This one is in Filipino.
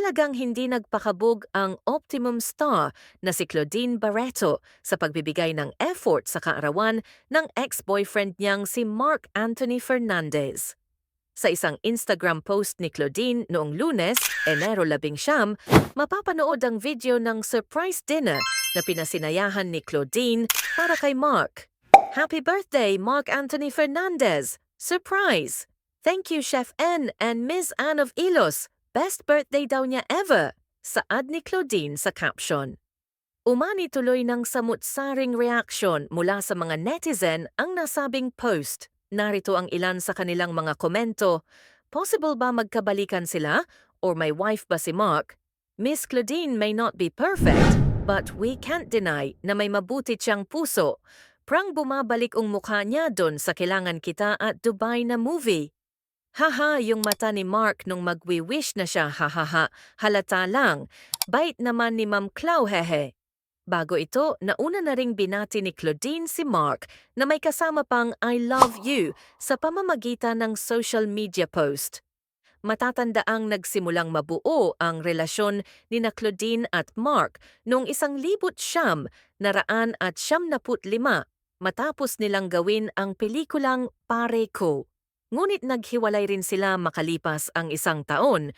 Talagang hindi nagpakabog ang optimum star na si Claudine Barreto sa pagbibigay ng effort sa kaarawan ng ex-boyfriend niyang si Mark Anthony Fernandez. Sa isang Instagram post ni Claudine noong Lunes, Enero 11, mapapanood ang video ng surprise dinner na pinasinayahan ni Claudine para kay Mark. Happy birthday, Mark Anthony Fernandez! Surprise! Thank you, Chef N and Ms. Anne of Ilos. Best birthday daw niya ever! Saad ni Claudine sa caption. Umani tuloy ng samut-saring reaksyon mula sa mga netizen ang nasabing post. Narito ang ilan sa kanilang mga komento. Possible ba magkabalikan sila? Or may wife ba si Mark? Miss Claudine may not be perfect, but we can't deny na may mabuti siyang puso. Prang bumabalik ang mukha niya doon sa Kailangan Kita at Dubai na movie. Haha, yung mata ni Mark nung magwi-wish na siya, hahaha, halata lang. Bait naman ni Ma'am Clau, hehe. Bago ito, nauna na ring binati ni Claudine si Mark na may kasama pang I love you sa pamamagitan ng social media post. Matatandaang nagsimulang mabuo ang relasyon ni na Claudine at Mark noong 1995 matapos nilang gawin ang pelikulang Pare Ko. Ngunit naghiwalay rin sila makalipas ang 1 taon